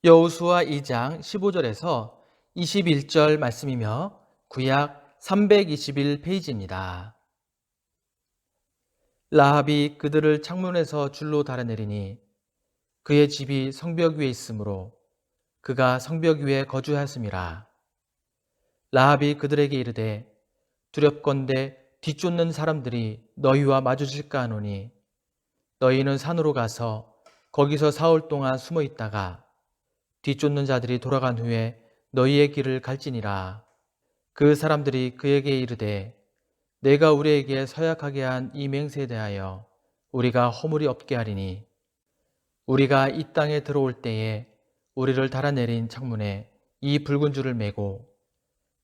여호수아 2장 15절에서 21절 말씀이며 구약 321페이지입니다. 라합이 그들을 창문에서 줄로 달아내리니 그의 집이 성벽 위에 있으므로 그가 성벽 위에 거주하였음이라. 라합이 그들에게 이르되 두렵건대 뒤쫓는 사람들이 너희와 마주칠까 하노니 너희는 산으로 가서 거기서 사흘 동안 숨어 있다가 뒤쫓는 자들이 돌아간 후에 너희의 길을 갈지니라. 그 사람들이 그에게 이르되 내가 우리에게 서약하게 한 이 맹세에 대하여 우리가 허물이 없게 하리니 우리가 이 땅에 들어올 때에 우리를 달아내린 창문에 이 붉은 줄을 매고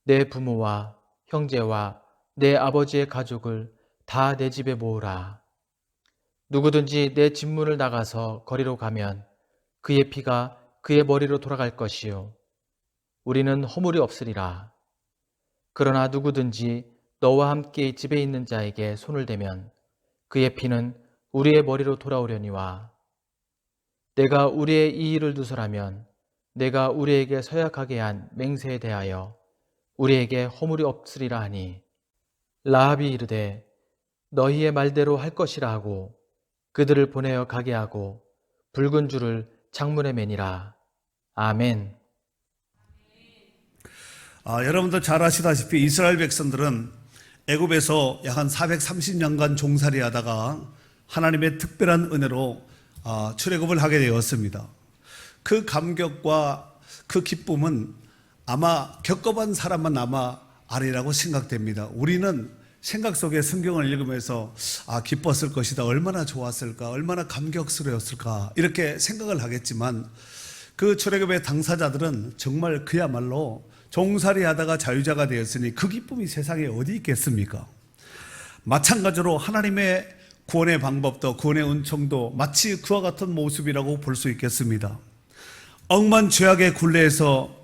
내 부모와 형제와 내 아버지의 가족을 다 내 집에 모으라. 누구든지 내 집문을 나가서 거리로 가면 그의 피가 그의 머리로 돌아갈 것이요 우리는 허물이 없으리라. 그러나 누구든지 너와 함께 집에 있는 자에게 손을 대면 그의 피는 우리의 머리로 돌아오려니와 내가 우리의 이 일을 누설하면 내가 우리에게 서약하게 한 맹세에 대하여 우리에게 허물이 없으리라 하니 라합이 이르되 너희의 말대로 할 것이라 하고 그들을 보내어 가게 하고 붉은 줄을 창문에 매니라. 아멘. 여러분도 잘 아시다시피 이스라엘 백성들은 애굽에서 약 한 430년간 종살이 하다가 하나님의 특별한 은혜로 출애굽을 하게 되었습니다. 그 감격과 그 기쁨은 아마 겪어본 사람만 아마 아니라고 생각됩니다. 우리는 생각 속에 성경을 읽으면서 기뻤을 것이다, 얼마나 좋았을까, 얼마나 감격스러웠을까 이렇게 생각을 하겠지만 그 출애굽의 당사자들은 정말 그야말로 종살이 하다가 자유자가 되었으니 그 기쁨이 세상에 어디 있겠습니까? 마찬가지로 하나님의 구원의 방법도 구원의 은총도 마치 그와 같은 모습이라고 볼 수 있겠습니다. 억만 죄악의 굴레에서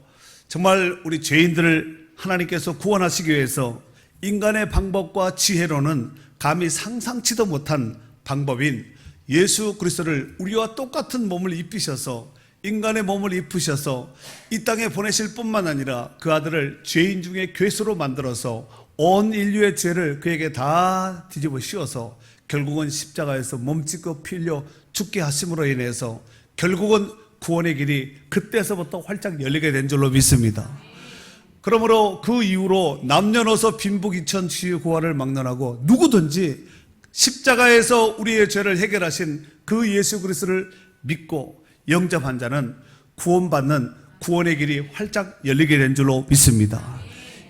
정말 우리 죄인들을 하나님께서 구원하시기 위해서 인간의 방법과 지혜로는 감히 상상치도 못한 방법인 예수 그리스도를 우리와 똑같은 몸을 입히셔서 인간의 몸을 입으셔서 이 땅에 보내실 뿐만 아니라 그 아들을 죄인 중에 괴수로 만들어서 온 인류의 죄를 그에게 다 뒤집어 씌워서 결국은 십자가에서 몸짓고 피 흘려 죽게 하심으로 인해서 결국은 구원의 길이 그때서부터 활짝 열리게 된 줄로 믿습니다. 그러므로 그 이후로 남녀노소 빈부귀천 치유고아를 막론하고 누구든지 십자가에서 우리의 죄를 해결하신 그 예수 그리스도를 믿고 영접한 자는 구원받는 구원의 길이 활짝 열리게 된 줄로 믿습니다.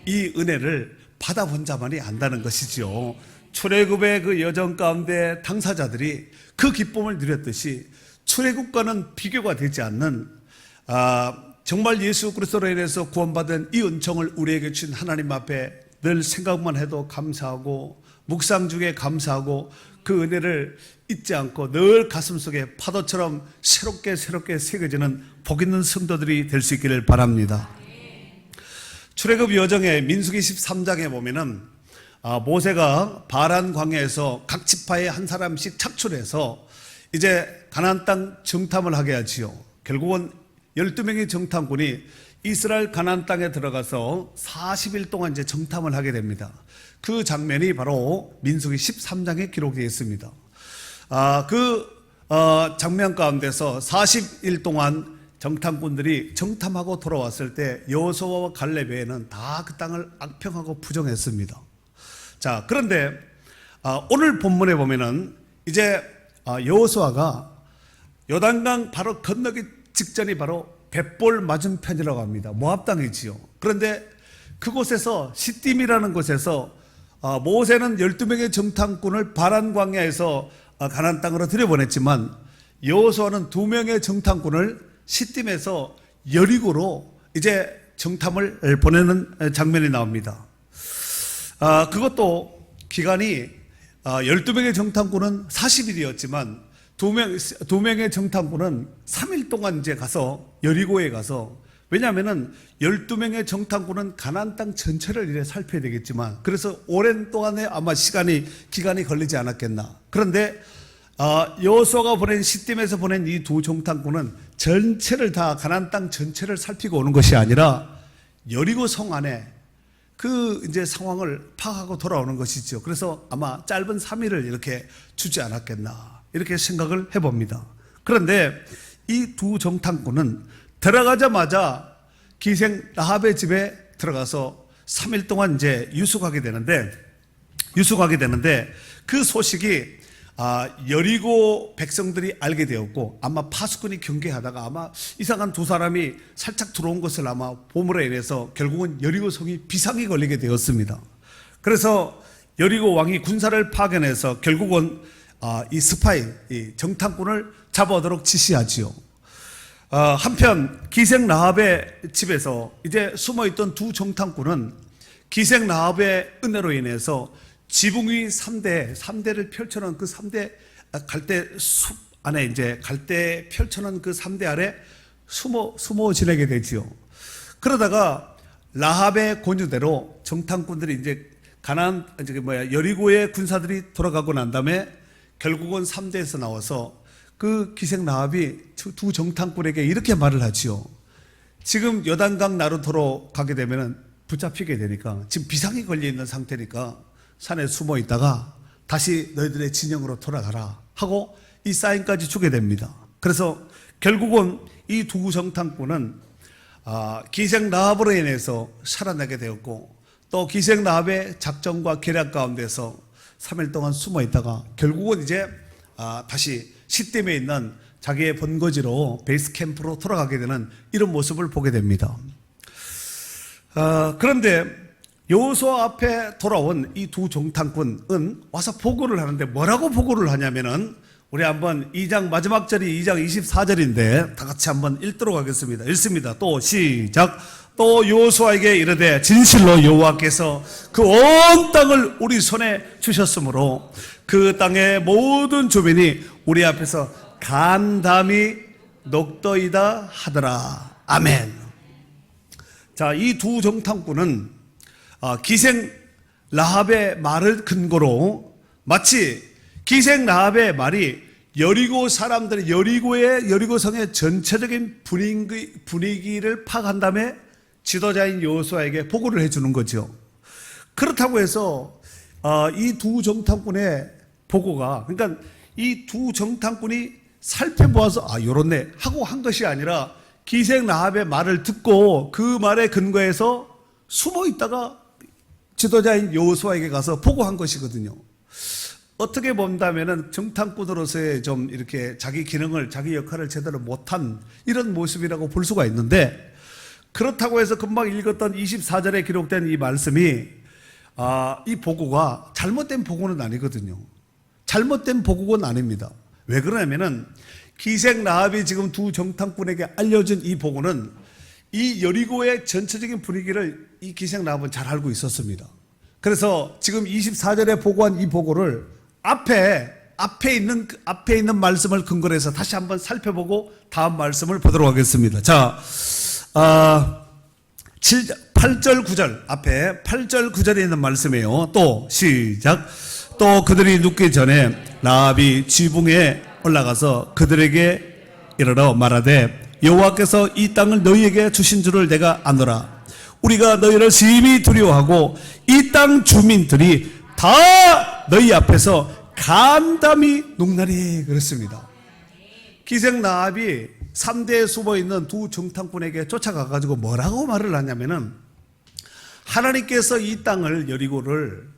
이 은혜를 받아본 자만이 안다는 것이지요. 출애굽의 그 여정 가운데 당사자들이 그 기쁨을 누렸듯이 출애굽과는 비교가 되지 않는 정말 예수 그리스도로 인해서 구원받은 이 은총을 우리에게 주신 하나님 앞에 늘 생각만 해도 감사하고 묵상 중에 감사하고 그 은혜를 잊지 않고 늘 가슴속에 파도처럼 새롭게 새겨지는 복 있는 성도들이 될 수 있기를 바랍니다. 출애굽 여정의 민수기 13장에 보면은 모세가 바란 광야에서 각 지파에 한 사람씩 착출해서 이제 가나안 땅 정탐을 하게 하지요. 결국은 12명의 정탐꾼이 이스라엘 가나안 땅에 들어가서 40일 동안 이제 정탐을 하게 됩니다. 그 장면이 바로 민수기 13장에 기록되어 있습니다. 그 장면 가운데서 40일 동안 정탐꾼들이 정탐하고 돌아왔을 때 여호수아와 갈렙 외에는 다 그 땅을 악평하고 부정했습니다. 자, 그런데 오늘 본문에 보면은 이제 여호수아가 요단강 바로 건너기 직전이 바로 벳볼 맞은편이라고 합니다. 모압 땅이지요. 그런데 그곳에서 시딤이라는 곳에서 모세는 12명의 정탐꾼을 바란 광야에서 가나안 땅으로 들여보냈지만 여호수아는 2명의 정탐꾼을 시딤에서 여리고로 이제 정탐을 보내는 장면이 나옵니다. 그것도 기간이 12명의 정탐꾼은 40일이었지만 2명의 정탐꾼은 3일 동안 이제 가서 여리고에 가서, 왜냐하면은 12명의 정탐꾼은 가나안 땅 전체를 이래 살펴야 되겠지만 그래서 오랜 동안에 아마 기간이 걸리지 않았겠나. 그런데 여호수아가 보낸 시딤에서 보낸 이 두 정탐꾼은 전체를 다 가나안 땅 전체를 살피고 오는 것이 아니라 여리고 성 안에 그 이제 상황을 파악하고 돌아오는 것이죠. 그래서 아마 짧은 3일을 이렇게 주지 않았겠나 이렇게 생각을 해봅니다. 그런데 이 두 정탐꾼은 들어가자마자 기생 라합의 집에 들어가서 3일 동안 이제 유숙하게 되는데 그 소식이 여리고 백성들이 알게 되었고 아마 파수꾼이 경계하다가 아마 이상한 두 사람이 살짝 들어온 것을 아마 보물에 인해서 결국은 여리고 성이 비상이 걸리게 되었습니다. 그래서 여리고 왕이 군사를 파견해서 결국은 이 스파이, 이 정탐꾼을 잡아오도록 지시하지요. 한편 기생 라합의 집에서 이제 숨어있던 두 정탐꾼은 기생 라합의 은혜로 인해서 지붕 위 3대를 펼쳐놓은 그 3대 갈대 숲 안에 이제 갈대 펼쳐놓은 그 3대 아래 숨어 지내게 되지요. 그러다가 라합의 권유대로 정탐꾼들이 이제 여리고의 군사들이 돌아가고 난 다음에 결국은 3대에서 나와서 그 기생 라합이 두 정탐꾼에게 이렇게 말을 하지요. 지금 여단강 나루터로 가게 되면은 붙잡히게 되니까 지금 비상이 걸려 있는 상태니까 산에 숨어 있다가 다시 너희들의 진영으로 돌아가라 하고 이 사인까지 주게 됩니다. 그래서 결국은 이 두 정탐꾼은 기생 라합으로 인해서 살아나게 되었고 또 기생 라합의 작전과 계략 가운데서 3일 동안 숨어 있다가 결국은 이제 다시 시댐에 있는 자기의 본거지로 베이스 캠프로 돌아가게 되는 이런 모습을 보게 됩니다. 그런데 여호수아 앞에 돌아온 이 두 정탐꾼은 와서 보고를 하는데 뭐라고 보고를 하냐면은 우리 한번 2장 마지막 절이 2장 24절인데 다 같이 한번 읽도록 하겠습니다. 읽습니다. 또 시작. 또 여호수아에게 이르되 진실로 여호와께서 그 온 땅을 우리 손에 주셨으므로 그 땅의 모든 주민이 우리 앞에서 간담이 녹더이다 하더라. 아멘. 자, 이 두 정탐꾼은 기생 라합의 말을 근거로 마치 기생 라합의 말이 여리고 사람들의 여리고성의 전체적인 분위기를 파악한 다음에 지도자인 여호수아에게 보고를 해주는 거죠. 그렇다고 해서 이 두 정탐꾼의 보고가 그러니까 이 두 정탐꾼이 살펴보아서 요렇네 하고 한 것이 아니라 기생 라합의 말을 듣고 그 말에 근거해서 숨어 있다가 지도자인 여호수아에게 가서 보고한 것이거든요. 어떻게 본다면은 정탐꾼으로서의 좀 이렇게 자기 기능을 자기 역할을 제대로 못한 이런 모습이라고 볼 수가 있는데 그렇다고 해서 금방 읽었던 24절에 기록된 이 말씀이 이 보고가 잘못된 보고는 아니거든요. 잘못된 보고는 아닙니다. 왜 그러냐면은 기생 라합이 지금 두 정탐꾼에게 알려준 이 보고는 이 여리고의 전체적인 분위기를 이 기생 라합은 잘 알고 있었습니다. 그래서 지금 24절에 보고한 이 보고를 앞에 있는 말씀을 근거로 해서 다시 한번 살펴보고 다음 말씀을 보도록 하겠습니다. 자, 8절 9절 앞에 8절 9절에 있는 말씀이에요. 또 시작. 또 그들이 눕기 전에 라합이 지붕에 올라가서 그들에게 이르러 말하되 여호와께서 이 땅을 너희에게 주신 줄을 내가 아노라. 우리가 너희를 심히 두려워하고 이 땅 주민들이 다 너희 앞에서 간담이 녹나니 그랬습니다. 기생 라합이 3대에 숨어 있는 두 정탐꾼에게 쫓아가 가지고 뭐라고 말을 하냐면은 하나님께서 이 땅을 여리고를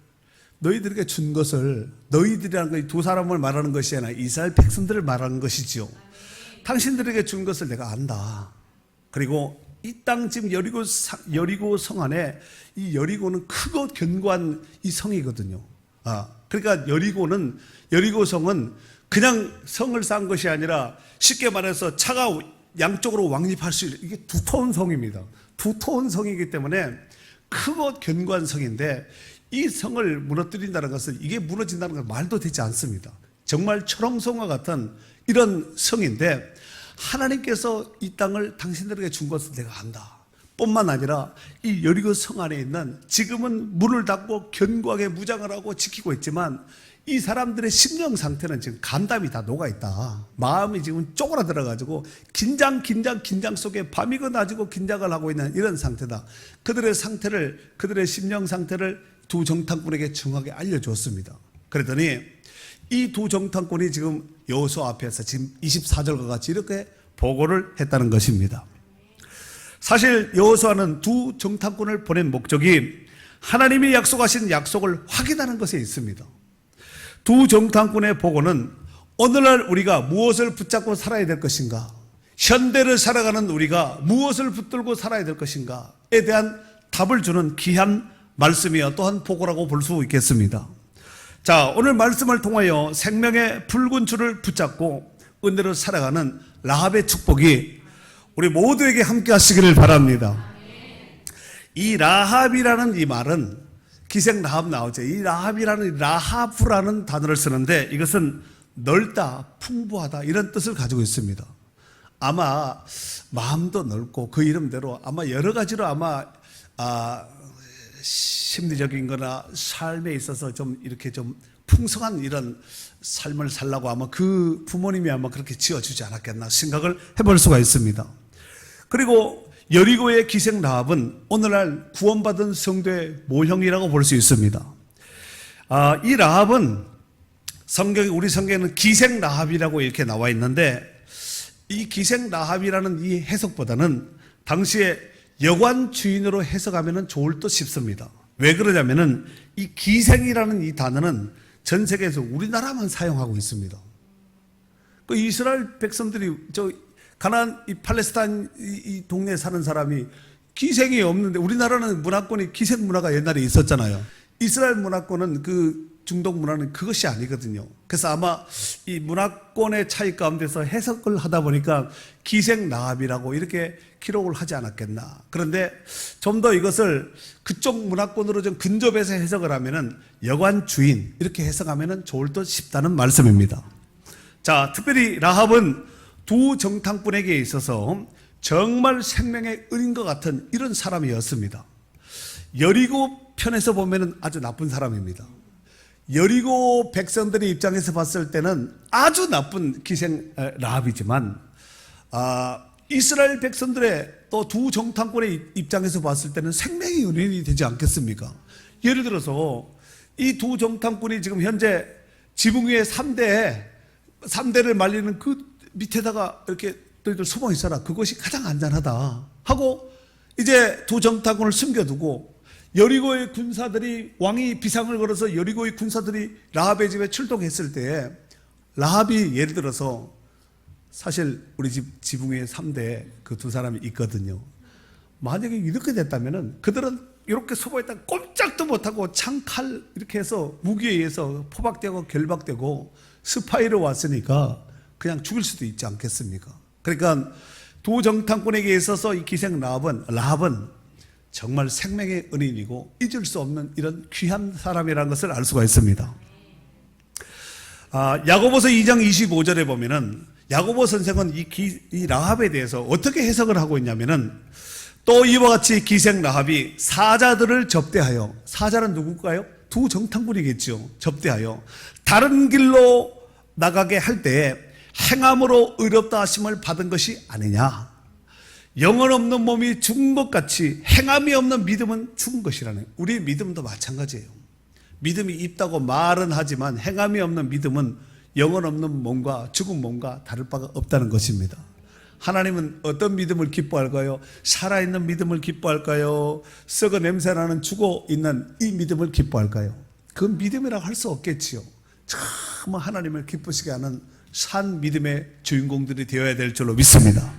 너희들에게 준 것을 너희들이라는 것 두 사람을 말하는 것이 아니라 이스라엘 백성들을 말하는 것이지요. 당신들에게 준 것을 내가 안다. 그리고 이 땅 지금 여리고 성 안에 이 여리고는 크고 견고한 이 성이거든요. 그러니까 여리고 성은 그냥 성을 쌓은 것이 아니라 쉽게 말해서 차가 양쪽으로 왕립할 수 있는 이게 두터운 성입니다. 두터운 성이기 때문에 크고 견고한 성인데 이 성을 무너뜨린다는 것은 이게 무너진다는 건 말도 되지 않습니다. 정말 철옹성과 같은 이런 성인데 하나님께서 이 땅을 당신들에게 준 것을 내가 안다. 뿐만 아니라 이 여리고 성 안에 있는 지금은 문을 닫고 견고하게 무장을 하고 지키고 있지만 이 사람들의 심령 상태는 지금 간담이 다 녹아있다. 마음이 지금 쪼그라들어가지고 긴장 속에 밤이고 낮이고 긴장을 하고 있는 이런 상태다. 그들의 상태를, 그들의 심령 상태를 두 정탐꾼에게 정확하게 알려줬습니다. 그랬더니 이 두 정탐꾼이 지금 여호수아 앞에서 지금 24절과 같이 이렇게 보고를 했다는 것입니다. 사실 여호수아는 두 정탐꾼을 보낸 목적이 하나님이 약속하신 약속을 확인하는 것에 있습니다. 두 정탐꾼의 보고는 오늘날 우리가 무엇을 붙잡고 살아야 될 것인가, 현대를 살아가는 우리가 무엇을 붙들고 살아야 될 것인가에 대한 답을 주는 귀한 말씀이요 또한 보고라고 볼 수 있겠습니다. 자, 오늘 말씀을 통하여 생명의 붉은 줄을 붙잡고 은혜로 살아가는 라합의 축복이 우리 모두에게 함께 하시기를 바랍니다. 이 라합이라는 이 말은 기생 라합 나오죠. 이 라합이라는 라하브라는 단어를 쓰는데 이것은 넓다, 풍부하다 이런 뜻을 가지고 있습니다. 아마 마음도 넓고 그 이름대로 아마 여러 가지로 아마 심리적인 거나 삶에 있어서 좀 이렇게 좀 풍성한 이런 삶을 살라고 아마 그 부모님이 아마 그렇게 지어주지 않았겠나 생각을 해볼 수가 있습니다. 그리고 여리고의 기생 라합은 오늘날 구원받은 성도의 모형이라고 볼 수 있습니다. 이 라합은 우리 성경에는 기생 라합이라고 이렇게 나와 있는데 이 기생 라합이라는 이 해석보다는 당시에 여관 주인으로 해석하면 좋을 듯 싶습니다. 왜 그러냐면은 이 기생이라는 이 단어는 전 세계에서 우리나라만 사용하고 있습니다. 그 이스라엘 백성들이 가나안 이 팔레스타인 이 동네에 사는 사람이 기생이 없는데 우리나라는 문화권이 기생 문화가 옛날에 있었잖아요. 이스라엘 문화권은 그 중동 문화는 그것이 아니거든요. 그래서 아마 이 문화권의 차이 가운데서 해석을 하다 보니까 기생 라합이라고 이렇게 기록을 하지 않았겠나. 그런데 좀 더 이것을 그쪽 문화권으로 좀 근접해서 해석을 하면은 여관 주인 이렇게 해석하면은 좋을 듯 싶다는 말씀입니다. 자, 특별히 라합은 두 정탐꾼에게 있어서 정말 생명의 은인 것 같은 이런 사람이었습니다. 여리고 편에서 보면은 아주 나쁜 사람입니다. 여리고 백성들의 입장에서 봤을 때는 아주 나쁜 기생 라합이지만 이스라엘 백성들의 또 두 정탐꾼의 입장에서 봤을 때는 생명의 은인이 되지 않겠습니까? 예를 들어서 이 두 정탐꾼이 지금 현재 지붕 위에 3대를 말리는 그 밑에다가 이렇게 너희들 숨어 있어라. 그것이 가장 안전하다 하고 이제 두 정탐꾼을 숨겨두고 여리고의 군사들이 왕이 비상을 걸어서 여리고의 군사들이 라합의 집에 출동했을 때 라합이 예를 들어서 사실 우리 집 지붕 위에 3대 그 두 사람이 있거든요. 만약에 이렇게 됐다면은 그들은 이렇게 숨어 있다가 꼼짝도 못하고 창칼 이렇게 해서 무기에 의해서 포박되고 결박되고 스파이로 왔으니까 그냥 죽을 수도 있지 않겠습니까? 그러니까 두 정탐꾼에게 있어서 이 기생 라합은 정말 생명의 은인이고 잊을 수 없는 이런 귀한 사람이라는 것을 알 수가 있습니다. 야고보서 2장 25절에 보면은 야고보 선생은 이 라합에 대해서 어떻게 해석을 하고 있냐면은 또 이와 같이 기생 라합이 사자들을 접대하여, 사자는 누굴까요? 두 정탐꾼이겠죠. 접대하여 다른 길로 나가게 할 때에 행함으로 의롭다 하심을 받은 것이 아니냐. 영혼 없는 몸이 죽은 것 같이 행함이 없는 믿음은 죽은 것이라는, 우리 믿음도 마찬가지예요. 믿음이 있다고 말은 하지만 행함이 없는 믿음은 영혼 없는 몸과 죽은 몸과 다를 바가 없다는 것입니다. 하나님은 어떤 믿음을 기뻐할까요? 살아있는 믿음을 기뻐할까요? 썩어 냄새나는 죽어있는 이 믿음을 기뻐할까요? 그 믿음이라고 할 수 없겠지요. 참 하나님을 기쁘시게 하는 산 믿음의 주인공들이 되어야 될 줄로 믿습니다.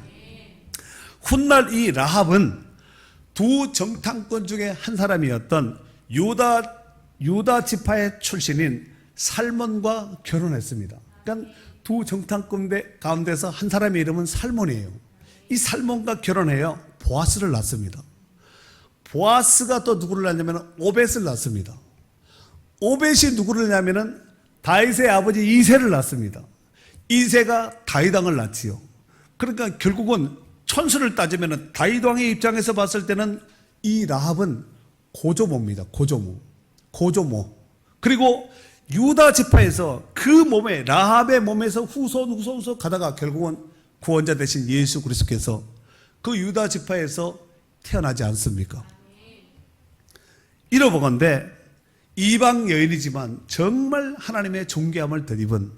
훗날 이 라합은 두 정탐꾼 중에 한 사람이었던 유다 지파의 출신인 살몬과 결혼했습니다. 그러니까 두 정탐꾼 가운데서 한 사람의 이름은 살몬이에요. 이 살몬과 결혼해요. 보아스를 낳습니다. 보아스가 또 누구를 낳냐면 오벳을 낳습니다. 오벳이 누구를 낳냐면 다윗의 아버지 이새를 낳습니다. 이새가 다윗 왕을 낳지요. 그러니까 결국은 천수를 따지면 다윗 왕의 입장에서 봤을 때는 이 라합은 고조모입니다. 고조모. 그리고 유다 지파에서 그 몸에 라합의 몸에서 후손 가다가 결국은 구원자 되신 예수 그리스도께서 그 유다 지파에서 태어나지 않습니까? 이러보건대 이방 여인이지만 정말 하나님의 존귀함을 덧입은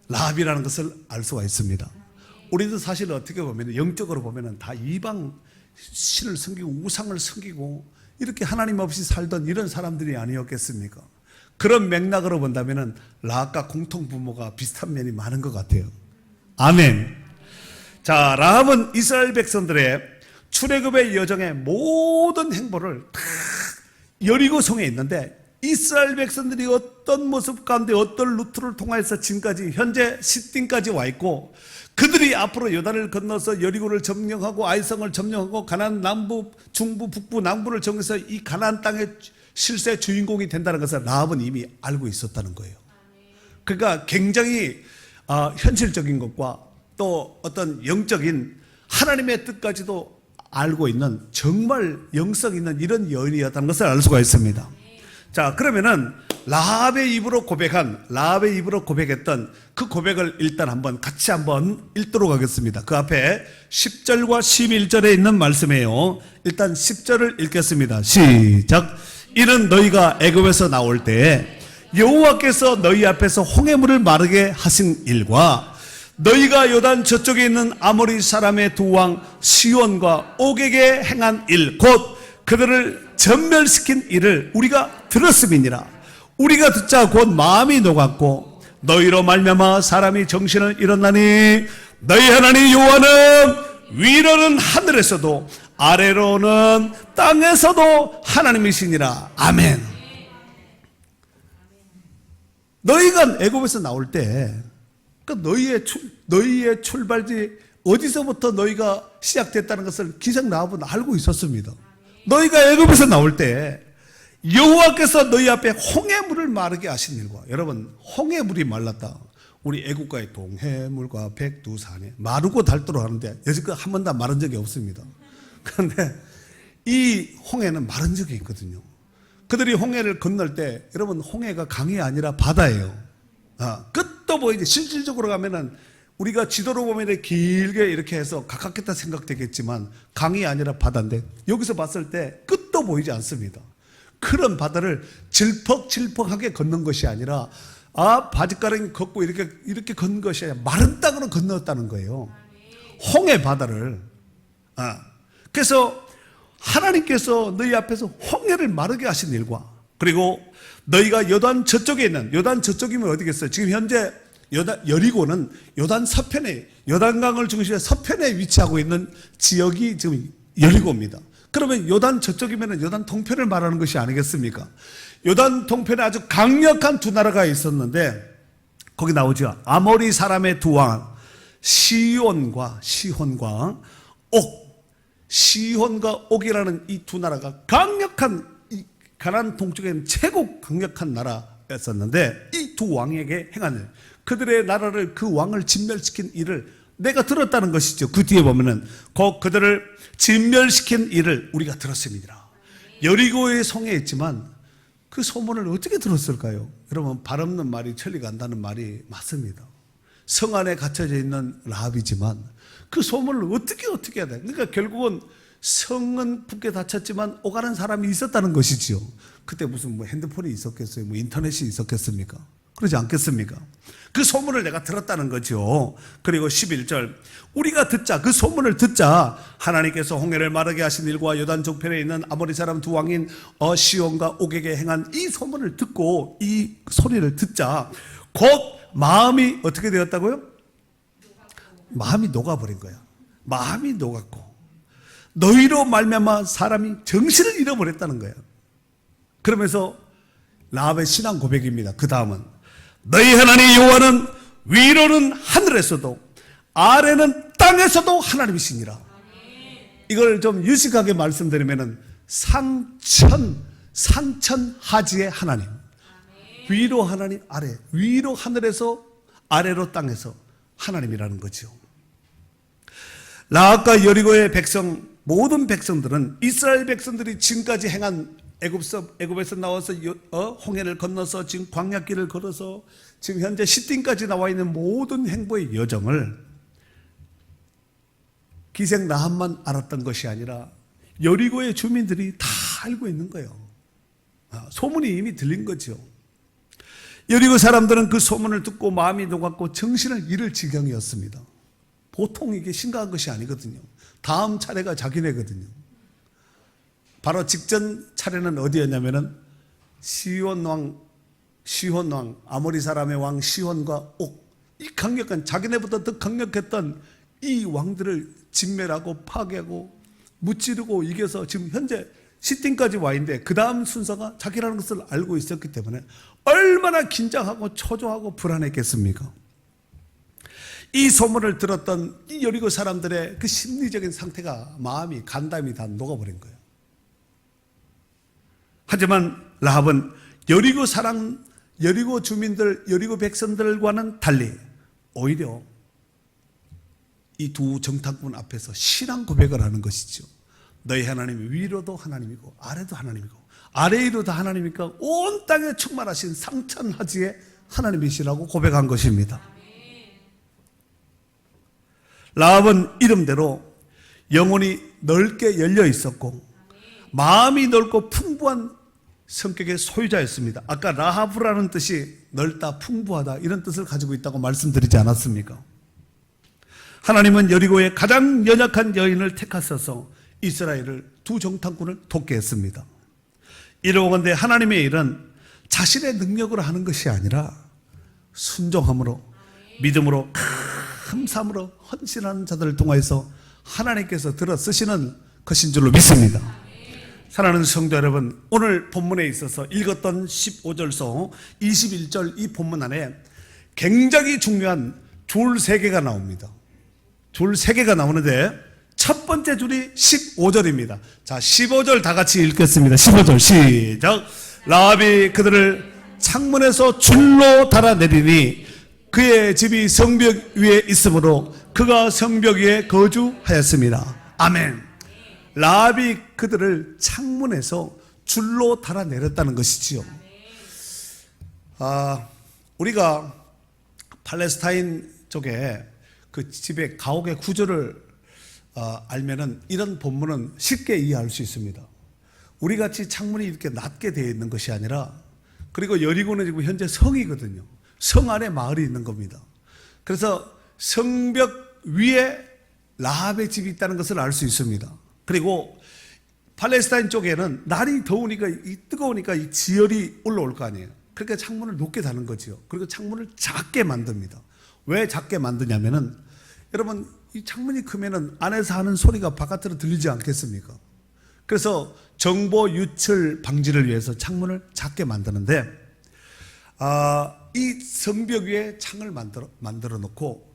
라합이라는 것을 알 수가 있습니다. 우리도 사실 어떻게 보면 영적으로 보면 다 이방 신을 섬기고 우상을 섬기고 이렇게 하나님 없이 살던 이런 사람들이 아니었겠습니까? 그런 맥락으로 본다면 라합과 공통 부모가 비슷한 면이 많은 것 같아요. 아멘. 자, 라합은 이스라엘 백성들의 출애굽의 여정의 모든 행보를 다 여리고성에 있는데 이스라엘 백성들이 어떤 모습 가운데 어떤 루트를 통해서 지금까지 현재 시딤까지 와 있고 그들이 앞으로 요단을 건너서 여리고를 점령하고 아이성을 점령하고 가나안 남부, 중부, 북부, 남부를 정해서 이 가나안 땅의 실세 주인공이 된다는 것을 라합은 이미 알고 있었다는 거예요. 그러니까 굉장히 현실적인 것과 또 어떤 영적인 하나님의 뜻까지도 알고 있는 정말 영성 있는 이런 여인이었다는 것을 알 수가 있습니다. 자, 그러면은 라합의 입으로 고백했던 그 고백을 일단 같이 한번 읽도록 하겠습니다. 그 앞에 10절과 11절에 있는 말씀이에요. 일단 10절을 읽겠습니다. 시작. 이는 너희가 애굽에서 나올 때 여호와께서 너희 앞에서 홍해물을 마르게 하신 일과 너희가 요단 저쪽에 있는 아모리 사람의 두 왕 시온과 옥에게 행한 일, 곧 그들을 전멸시킨 일을 우리가 들었음이니라. 우리가 듣자 곧 마음이 녹았고 너희로 말미암아 사람이 정신을 잃었나니 너희 하나님 여호와는 위로는 하늘에서도 아래로는 땅에서도 하나님이시니라. 아멘. 너희가 애굽에서 나올 때 그 너희의 출발지 어디서부터 너희가 시작됐다는 것을 기생 라합은 알고 있었습니다. 너희가 애굽에서 나올 때 여호와께서 너희 앞에 홍해물을 마르게 하신 일과, 여러분 홍해물이 말랐다. 우리 애국가의 동해물과 백두산에 마르고 닳도록 하는데 여지껏 한 번도 마른 적이 없습니다. 그런데 이 홍해는 마른 적이 있거든요. 그들이 홍해를 건널 때 여러분 홍해가 강이 아니라 바다예요. 끝도 보이지. 실질적으로 가면은 우리가 지도로 보면 길게 이렇게 해서 가깝겠다 생각되겠지만 강이 아니라 바다인데 여기서 봤을 때 끝도 보이지 않습니다. 그런 바다를 질퍽질퍽하게 걷는 것이 아니라 바짓가랑이 걷고 이렇게 걷는 것이 아니라 마른 땅으로 건넜다는 거예요. 홍해 바다를. 그래서 하나님께서 너희 앞에서 홍해를 마르게 하신 일과, 그리고 너희가 요단 저쪽이면 어디겠어요? 지금 현재 여리고는 요단 서편에, 요단강을 중심으로 서편에 위치하고 있는 지역이 지금 여리고입니다. 그러면 요단 저쪽이면 요단 동편을 말하는 것이 아니겠습니까? 요단 동편에 아주 강력한 두 나라가 있었는데 거기 나오죠. 아모리 사람의 두 왕 시온과 옥. 시온과 옥이라는 이 두 나라가 강력한, 이 가나안 동쪽에는 최고 강력한 나라였었는데 이 두 왕에게 행한 일, 그들의 나라를, 그 왕을 진멸시킨 일을 내가 들었다는 것이죠. 그 뒤에 보면은 그들을 진멸시킨 일을 우리가 들었습니다. 여리고의 성에 있지만 그 소문을 어떻게 들었을까요? 여러분, 발 없는 말이 천리 간다는 말이 맞습니다. 성 안에 갇혀져 있는 라합이지만 그 소문을 어떻게 해야 돼? 그러니까 결국은 성은 붙게 닫혔지만 오가는 사람이 있었다는 것이지요. 그때 무슨 핸드폰이 있었겠어요? 인터넷이 있었겠습니까? 그러지 않겠습니까? 그 소문을 내가 들었다는 거죠. 그리고 11절, 우리가 듣자, 그 소문을 듣자 하나님께서 홍해를 마르게 하신 일과 요단 종편에 있는 아모리 사람 두 왕인 시온과 옥에게 행한 이 소문을 듣고 이 소리를 듣자 곧 마음이 어떻게 되었다고요? 마음이 녹아버린 거야. 마음이 녹았고 너희로 말미암아 사람이 정신을 잃어버렸다는 거야. 그러면서 라합의 신앙 고백입니다. 그 다음은 너희 하나님 여호와는 위로는 하늘에서도 아래는 땅에서도 하나님이시니라. 이걸 좀 유식하게 말씀드리면은 상천하지의 하나님, 위로 하나님, 아래, 위로 하늘에서 아래로 땅에서 하나님이라는 거죠. 라합과 여리고의 백성, 모든 백성들은 이스라엘 백성들이 지금까지 행한 애굽에서 나와서 홍해를 건너서 지금 광야길을 걸어서 지금 현재 시딤까지 나와 있는 모든 행보의 여정을 기생 라합만 알았던 것이 아니라 여리고의 주민들이 다 알고 있는 거예요. 소문이 이미 들린 거죠. 여리고 사람들은 그 소문을 듣고 마음이 녹았고 정신을 잃을 지경이었습니다. 보통 이게 심각한 것이 아니거든요. 다음 차례가 자기네거든요. 바로 직전 차례는 어디였냐면은 시혼 왕 아모리 사람의 왕 시혼과 옥, 이 강력한, 자기네보다 더 강력했던 이 왕들을 진멸하고 파괴하고 무찌르고 이겨서 지금 현재 시딤까지 와 있는데 그 다음 순서가 자기라는 것을 알고 있었기 때문에 얼마나 긴장하고 초조하고 불안했겠습니까? 이 소문을 들었던 이 여리고 사람들의 그 심리적인 상태가, 마음이, 간담이 다 녹아버린 거예요. 하지만 라합은 여리고 주민들, 여리고 백성들과는 달리 오히려 이 두 정탐꾼 앞에서 신앙 고백을 하는 것이죠. 너희 하나님이 위로도 하나님이고 아래도 하나님이고 아래 위로 다 하나님이니까 온 땅에 충만하신 상천하지의 하나님이시라고 고백한 것입니다. 라합은 이름대로 영혼이 넓게 열려 있었고 마음이 넓고 풍부한 성격의 소유자였습니다. 아까 라하브라는 뜻이 넓다, 풍부하다 이런 뜻을 가지고 있다고 말씀드리지 않았습니까? 하나님은 여리고의 가장 연약한 여인을 택하셔서 이스라엘을 두 정탐꾼을 돕게 했습니다. 이러건대 하나님의 일은 자신의 능력으로 하는 것이 아니라 순종함으로, 믿음으로, 감사함으로 헌신하는 자들을 통하여서 하나님께서 들어 쓰시는 것인 줄로 믿습니다. 사랑하는 성도 여러분, 오늘 본문에 있어서 읽었던 15절서 21절 이 본문 안에 굉장히 중요한 줄 3개가 나옵니다. 줄 3개가 나오는데 첫 번째 줄이 15절입니다. 자, 15절 다 같이 읽겠습니다. 15절 시작. 라합이 그들을 창문에서 줄로 달아내리니 그의 집이 성벽 위에 있으므로 그가 성벽 위에 거주하였습니다. 아멘. 라합이 그들을 창문에서 줄로 달아내렸다는 것이지요. 우리가 팔레스타인 쪽에 그 집의 가옥의 구조를 알면은 이런 본문은 쉽게 이해할 수 있습니다. 우리 같이 창문이 이렇게 낮게 되어 있는 것이 아니라, 그리고 여리고는 지금 현재 성이거든요. 성 안에 마을이 있는 겁니다. 그래서 성벽 위에 라합의 집이 있다는 것을 알 수 있습니다. 그리고 팔레스타인 쪽에는 날이 더우니까, 뜨거우니까 이 지열이 올라올 거 아니에요. 그러니까 창문을 높게 다는 거죠. 그리고 창문을 작게 만듭니다. 왜 작게 만드냐면은, 여러분, 이 창문이 크면은 안에서 하는 소리가 바깥으로 들리지 않겠습니까? 그래서 정보 유출 방지를 위해서 창문을 작게 만드는데, 이 성벽 위에 창을 만들어 놓고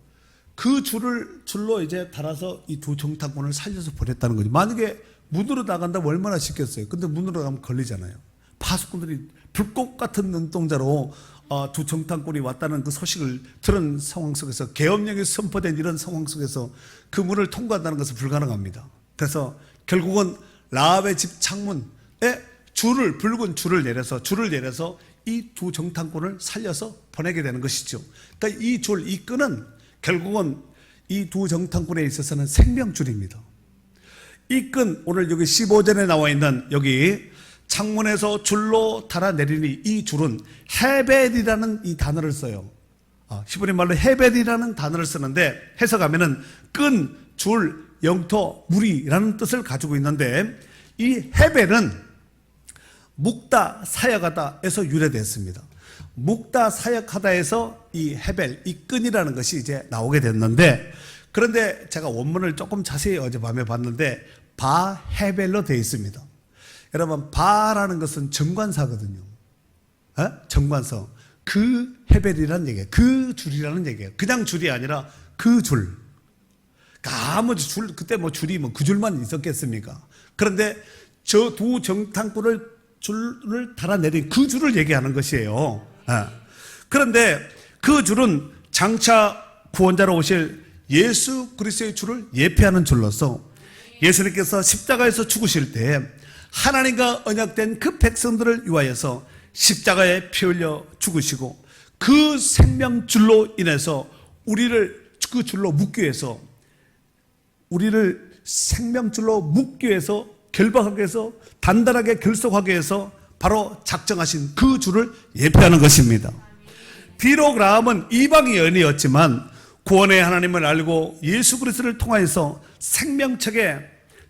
그 줄로 이제 달아서 이 두 정탐꾼을 살려서 보냈다는 거죠. 만약에 문으로 나간다면 얼마나 쉽겠어요. 근데 문으로 가면 걸리잖아요. 파수꾼들이 불꽃 같은 눈동자로 두 정탐꾼이 왔다는 그 소식을 들은 상황 속에서, 계엄령이 선포된 이런 상황 속에서 그 문을 통과한다는 것은 불가능합니다. 그래서 결국은 라합의 집 창문에 붉은 줄을 내려서 이 두 정탐꾼을 살려서 보내게 되는 것이죠. 그러니까 이 줄, 이 끈은 결국은 이 두 정탐꾼에 있어서는 생명줄입니다. 이 끈, 오늘 여기 15절에 나와 있는 여기 창문에서 줄로 달아내리니, 이 줄은 헤벨이라는 이 단어를 써요. 히브리 말로 헤벨이라는 단어를 쓰는데 해석하면은 끈, 줄, 영토, 무리라는 뜻을 가지고 있는데, 이 헤벨은 묵다, 사역하다에서 유래됐습니다. 묵다, 사역하다에서 이 헤벨, 이 끈이라는 것이 이제 나오게 됐는데, 그런데 제가 원문을 조금 자세히 어젯밤에 봤는데 바헤벨로 되어 있습니다. 여러분, 바라는 것은 정관사거든요. 정관사. 그 헤벨이라는 얘기예요. 그 줄이라는 얘기예요. 그냥 줄이 아니라 그 줄. 아무 줄, 그때 뭐 줄이 그 줄만 있었겠습니까? 그런데 저 두 정탐꾼을 줄을 달아내린 그 줄을 얘기하는 것이에요. 그런데 그 줄은 장차 구원자로 오실 예수 그리스도의 줄을 예표하는 줄로서, 예수님께서 십자가에서 죽으실 때 하나님과 언약된 그 백성들을 위하여서 십자가에 피 흘려 죽으시고 그 생명줄로 인해서 우리를 그 줄로 묶기 위해서 우리를 생명줄로 묶기 위해서 결박하기 위해서 단단하게 결속하기 위해서 바로 작정하신 그 줄을 예표하는 것입니다. 비록 라합은 이방의 여인이었지만 구원의 하나님을 알고 예수 그리스도를 통하여서 생명책에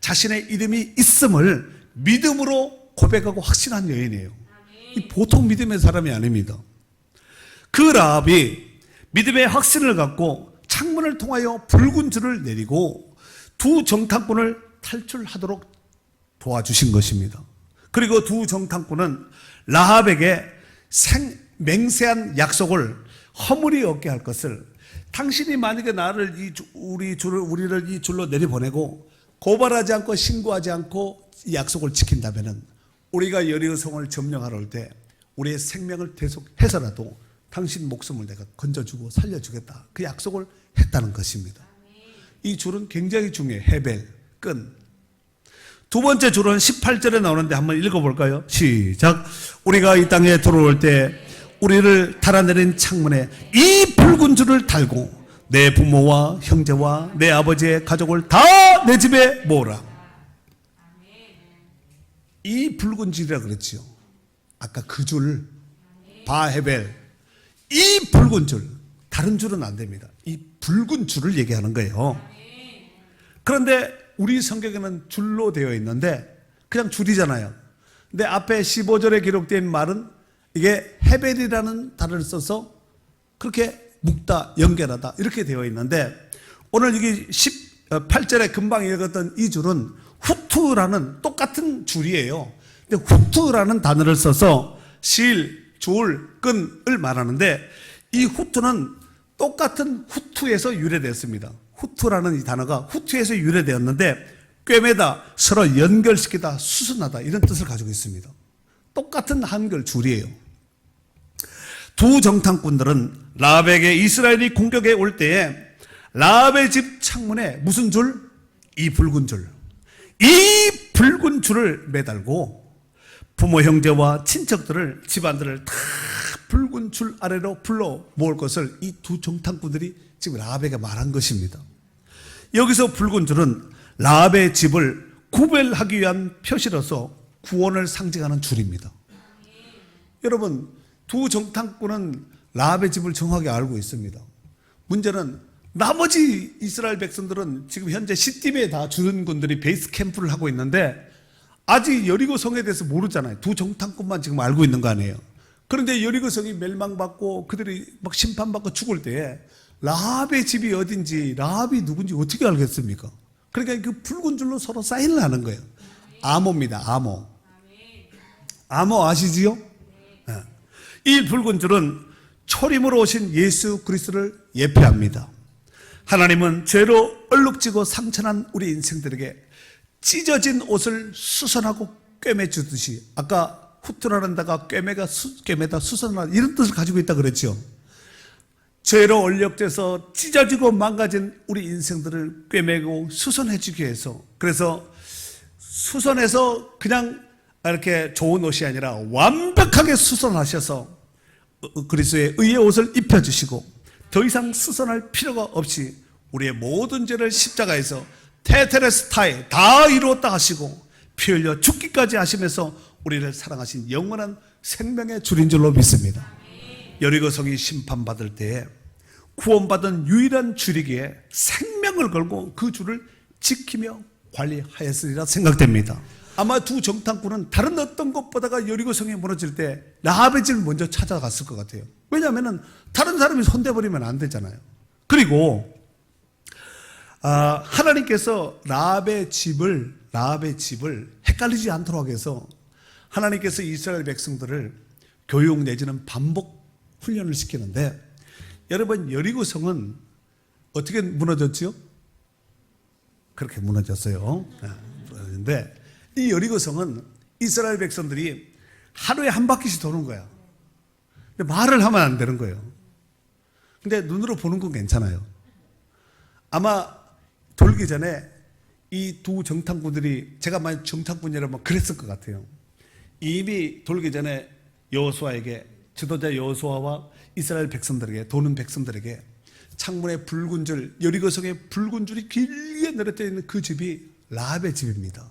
자신의 이름이 있음을 믿음으로 고백하고 확신한 여인이에요. 이 보통 믿음의 사람이 아닙니다. 그 라합이 믿음의 확신을 갖고 창문을 통하여 붉은 줄을 내리고 두 정탐꾼을 탈출하도록 도와주신 것입니다. 그리고 두 정탐꾼은 라합에게 맹세한 약속을 허물이 없게 할 것을, 당신이 만약에 우리를 이 줄로 내려보내고 고발하지 않고 신고하지 않고 이 약속을 지킨다면은 우리가 여리고성을 점령하러 올 때 우리의 생명을 계속해서라도 당신 목숨을 내가 건져주고 살려주겠다, 그 약속을 했다는 것입니다. 이 줄은 굉장히 중요해요. 헤벨, 끈. 두 번째 줄은 18절에 나오는데 한번 읽어볼까요? 시작. 우리가 이 땅에 들어올 때 우리를 달아내린 창문에 이 붉은 줄을 달고 내 부모와 형제와 내 아버지의 가족을 다 내 집에 모으라. 이 붉은 줄이라 그랬지요. 아까 그 줄, 바헤벨. 이 붉은 줄, 다른 줄은 안 됩니다. 이 붉은 줄을 얘기하는 거예요. 그런데 우리 성경에는 줄로 되어 있는데 그냥 줄이잖아요. 근데 앞에 15절에 기록된 말은 이게 헤벨이라는 단어를 써서 그렇게 묶다, 연결하다 이렇게 되어 있는데, 오늘 여기 18절에 금방 읽었던 이 줄은 후투라는 똑같은 줄이에요. 근데 후투라는 단어를 써서 실, 줄, 끈을 말하는데, 이 후투는 똑같은 후투에서 유래됐습니다. 후투라는 이 단어가 후투에서 유래되었는데 꿰매다, 서로 연결시키다, 수선하다 이런 뜻을 가지고 있습니다. 똑같은 한글 줄이에요. 두 정탐꾼들은 라합에게 이스라엘이 공격해 올 때에 라합의 집 창문에 무슨 줄? 이 붉은 줄. 이 붉은 줄을 매달고 부모 형제와 친척들을, 집안들을 다 붉은 줄 아래로 불러 모을 것을 이 두 정탐꾼들이 지금 라합에게 말한 것입니다. 여기서 붉은 줄은 라합의 집을 구별하기 위한 표시로서 구원을 상징하는 줄입니다. 여러분, 두 정탐꾼은 라합의 집을 정확히 알고 있습니다. 문제는 나머지 이스라엘 백성들은 지금 현재 시딤에 다 주둔군들이 베이스 캠프를 하고 있는데 아직 여리고성에 대해서 모르잖아요. 두 정탐꾼만 지금 알고 있는 거 아니에요. 그런데 여리고성이 멸망받고 그들이 막 심판받고 죽을 때에 라합의 집이 어딘지, 라합이 누군지 어떻게 알겠습니까? 그러니까 그 붉은 줄로 서로 사인을 하는 거예요. 암호입니다. 암호. 암호 아시지요? 네. 이 붉은 줄은 초림으로 오신 예수 그리스도를 예표합니다. 하나님은 죄로 얼룩지고 상처난 우리 인생들에게 찢어진 옷을 수선하고 꿰매주듯이, 아까 후투라는 데가 꿰매다 수선하다 이런 뜻을 가지고 있다 그랬죠. 죄로 얼룩져서 찢어지고 망가진 우리 인생들을 꿰매고 수선해주기 위해서, 그래서 수선해서 그냥 이렇게 좋은 옷이 아니라 완벽하게 수선하셔서 그리스도의 의의 옷을 입혀주시고 더 이상 수선할 필요가 없이 우리의 모든 죄를 십자가에서 테테레스타에 다 이루었다 하시고 피 흘려 죽기까지 하시면서 우리를 사랑하신 영원한 생명의 줄인 줄로 믿습니다. 여리고성이 심판받을 때에 구원받은 유일한 줄이기에 생명을 걸고 그 줄을 지키며 관리하였으리라 생각됩니다. 아마 두 정탐꾼은 다른 어떤 것보다가 여리고성이 무너질 때 라합의 집을 먼저 찾아갔을 것 같아요. 왜냐하면 다른 사람이 손대버리면 안 되잖아요. 그리고 하나님께서 라합의 집을 헷갈리지 않도록 해서 하나님께서 이스라엘 백성들을 교육 내지는 반복 훈련을 시키는데, 여러분, 여리고성은 어떻게 무너졌지요? 그렇게 무너졌어요. 그런데 이 여리고성은 이스라엘 백성들이 하루에 한 바퀴씩 도는 거야. 근데 말을 하면 안 되는 거예요. 근데 눈으로 보는 건 괜찮아요. 아마 돌기 전에 이 두 정탐꾼들이, 제가 만약 정탐꾼이라면 그랬을 것 같아요. 이미 돌기 전에 여호수아에게, 지도자 여호수아와 이스라엘 백성들에게, 도는 백성들에게 창문에 붉은 줄, 여리고성에 붉은 줄이 길게 내려져 있는 그 집이 라합의 집입니다.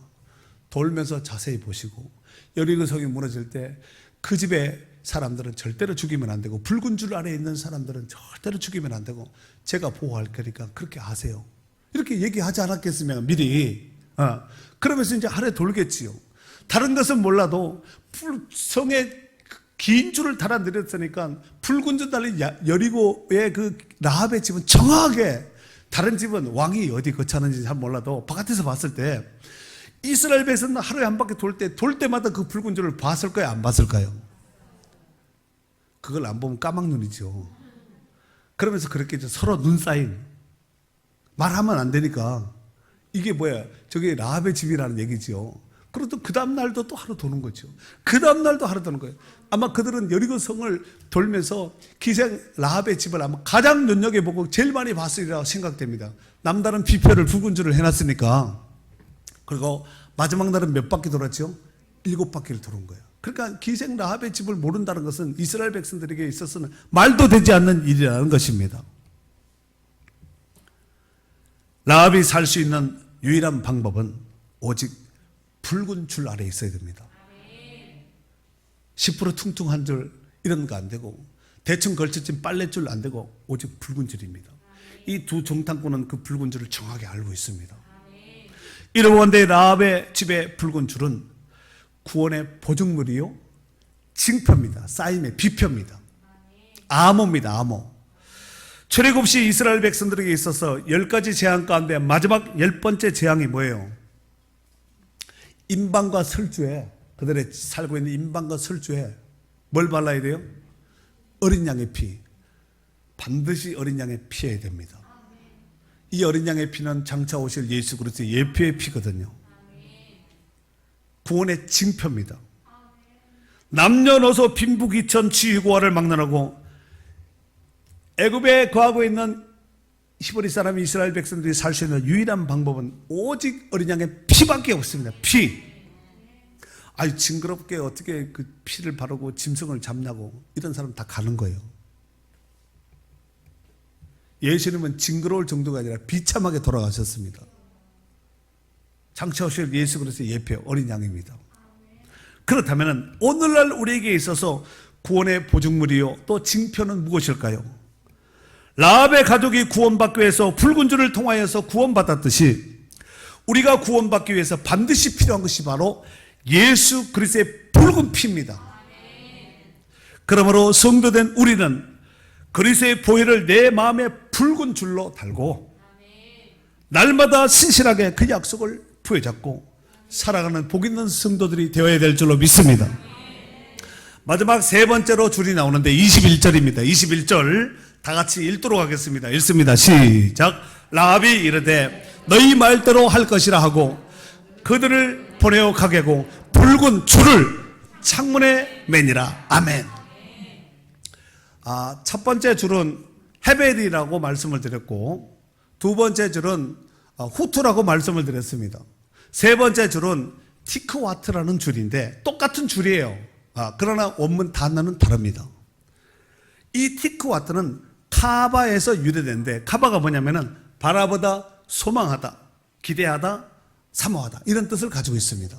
돌면서 자세히 보시고, 여리고성이 무너질 때 그 집의 사람들은 절대로 죽이면 안 되고, 붉은 줄 아래 있는 사람들은 절대로 죽이면 안 되고, 제가 보호할 거니까 그렇게 하세요. 이렇게 얘기하지 않았겠으면 미리. 그러면서 이제 하루에 돌겠지요. 다른 것은 몰라도 성에 긴 줄을 달아 내렸으니까 붉은 줄 달린 여리고의 그 라합의 집은 정확하게, 다른 집은 왕이 어디 거처하는지 잘 몰라도 바깥에서 봤을 때 이스라엘 백성은 하루에 한 바퀴 돌 때마다 그 붉은 줄을 봤을까요, 안 봤을까요? 그걸 안 보면 까막눈이죠. 그러면서 그렇게 서로 눈 쌓인, 말하면 안 되니까, 이게 뭐야, 저게 라합의 집이라는 얘기죠. 그래도 그 다음 날도 또 하루 도는 거죠. 그 다음 날도 하루 도는 거예요. 아마 그들은 여리고 성을 돌면서 기생 라합의 집을 아마 가장 눈여겨보고 제일 많이 봤으리라고 생각됩니다. 남다른 비표를 붉은 줄을 해놨으니까. 그리고 마지막 날은 몇 바퀴 돌았죠? 7바퀴를 도는 거예요. 그러니까 기생 라합의 집을 모른다는 것은 이스라엘 백성들에게 있어서는 말도 되지 않는 일이라는 것입니다. 라합이 살 수 있는 유일한 방법은 오직 붉은 줄 아래 있어야 됩니다. 10% 퉁퉁한 줄 이런 거 안 되고, 대충 걸쳐진 빨랫줄 안 되고, 오직 붉은 줄입니다. 이 두 정탐꾼은 그 붉은 줄을 정확히 알고 있습니다. 이러건대 라합의 집의 붉은 줄은 구원의 보증물이요, 징표입니다. 쌓임의 비표입니다. 암호입니다. 암호. 출애굽 시 이스라엘 백성들에게 있어서 10가지 재앙 가운데 마지막 10번째 재앙이 뭐예요? 임방과 설주에, 그들의 살고 있는 임방과 설주에 뭘 발라야 돼요? 어린 양의 피. 반드시 어린 양의 피해야 됩니다. 이 어린 양의 피는 장차 오실 예수 그리스도의 예표의 피거든요. 구원의 징표입니다. 남녀노소 빈부귀천 지휘고하를 막론하고 애굽에 거하고 있는 히브리 사람 이스라엘 백성들이 살 수 있는 유일한 방법은 오직 어린 양의 피밖에 없습니다. 피. 아유, 징그럽게 어떻게 그 피를 바르고 짐승을 잡냐고, 이런 사람 다 가는 거예요. 예수님은 징그러울 정도가 아니라 비참하게 돌아가셨습니다. 장차 오실 예수 그리스도의 예표 어린 양입니다. 그렇다면 오늘날 우리에게 있어서 구원의 보증물이요, 또 징표는 무엇일까요? 라합의 가족이 구원받기 위해서 붉은 줄을 통하여서 구원받았듯이 우리가 구원받기 위해서 반드시 필요한 것이 바로 예수 그리스도의 붉은 피입니다. 그러므로 성도된 우리는 그리스도의 보혈을 내 마음에 붉은 줄로 달고 날마다 신실하게 그 약속을 부여잡고 살아가는 복 있는 성도들이 되어야 될 줄로 믿습니다. 마지막 세 번째로 줄이 나오는데 21절입니다. 21절 다 같이 읽도록 하겠습니다. 읽습니다. 시작. 라합이 이르되 너희 말대로 할 것이라 하고 그들을 보내어 가게고 붉은 줄을 창문에 매니라. 아멘. 첫 번째 줄은 헤벨이라고 말씀을 드렸고, 두 번째 줄은 후투라고 말씀을 드렸습니다. 세 번째 줄은 티크와트라는 줄인데 똑같은 줄이에요. 그러나 원문 단어는 다릅니다. 이 티크와트는 카바에서 유래된데, 카바가 뭐냐면은 바라보다, 소망하다, 기대하다, 사모하다, 이런 뜻을 가지고 있습니다.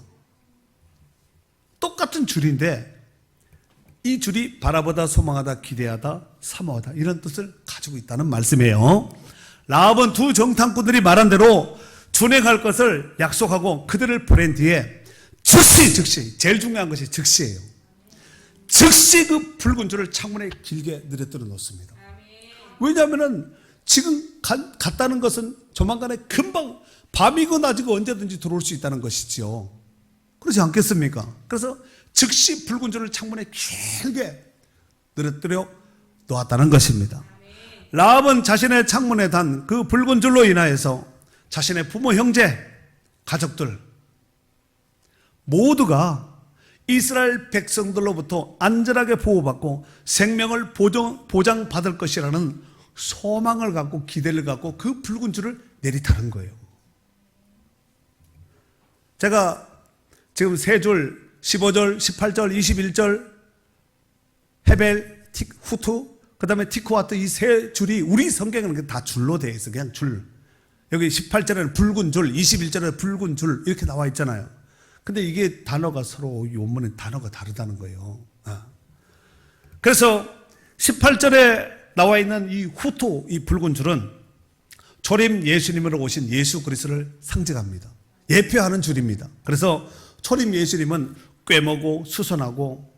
똑같은 줄인데 이 줄이 바라보다, 소망하다, 기대하다, 사모하다, 이런 뜻을 가지고 있다는 말씀이에요. 라합은 두 정탐꾼들이 말한 대로 준행할 것을 약속하고 그들을 보낸 뒤에 즉시 제일 중요한 것이 즉시예요. 즉시 그 붉은 줄을 창문에 길게 늘어뜨려 놓습니다. 왜냐하면 지금 갔다는 것은 조만간에 금방 밤이고 낮이고 언제든지 들어올 수 있다는 것이죠. 그렇지 않겠습니까? 그래서 즉시 붉은 줄을 창문에 길게 늘어뜨려 놓았다는 것입니다. 라합은 자신의 창문에 단 그 붉은 줄로 인하여서 자신의 부모, 형제, 가족들 모두가 이스라엘 백성들로부터 안전하게 보호받고 생명을 보장받을 것이라는 소망을 갖고 기대를 갖고 그 붉은 줄을 내리타는 거예요. 제가 지금 3줄, 15절, 18절, 21절, 헤벨, 후투, 그 다음에 티코와트 이 3줄이 우리 성경에는 다 줄로 되어 있어. 그냥 줄. 여기 18절에는 붉은 줄, 21절에 붉은 줄 이렇게 나와 있잖아요. 근데 이게 단어가 서로 원문에 단어가 다르다는 거예요. 그래서 18절에 나와 있는 이 후토, 이 붉은 줄은 초림 예수님으로 오신 예수 그리스도를 상징합니다. 예표하는 줄입니다. 그래서 초림 예수님은 꿰매고 수선하고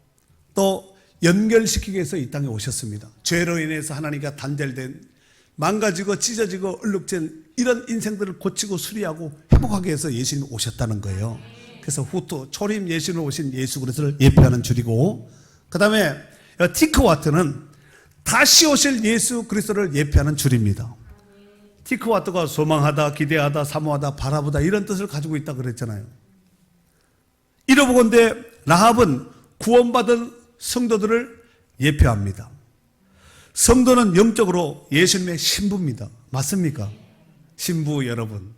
또 연결시키기 위해서 이 땅에 오셨습니다. 죄로 인해서 하나님과 단절된, 망가지고 찢어지고 얼룩진 이런 인생들을 고치고 수리하고 회복하기 위해서 예수님이 오셨다는 거예요. 그래서 후토, 초림 예수님으로 오신 예수 그리스도를 예표하는 줄이고, 그 다음에 티크와트는 다시 오실 예수 그리스도를 예표하는 줄입니다. 티크와트가 소망하다, 기대하다, 사모하다, 바라보다 이런 뜻을 가지고 있다 그랬잖아요. 이러보건대 라합은 구원받은 성도들을 예표합니다. 성도는 영적으로 예수님의 신부입니다. 맞습니까? 신부 여러분.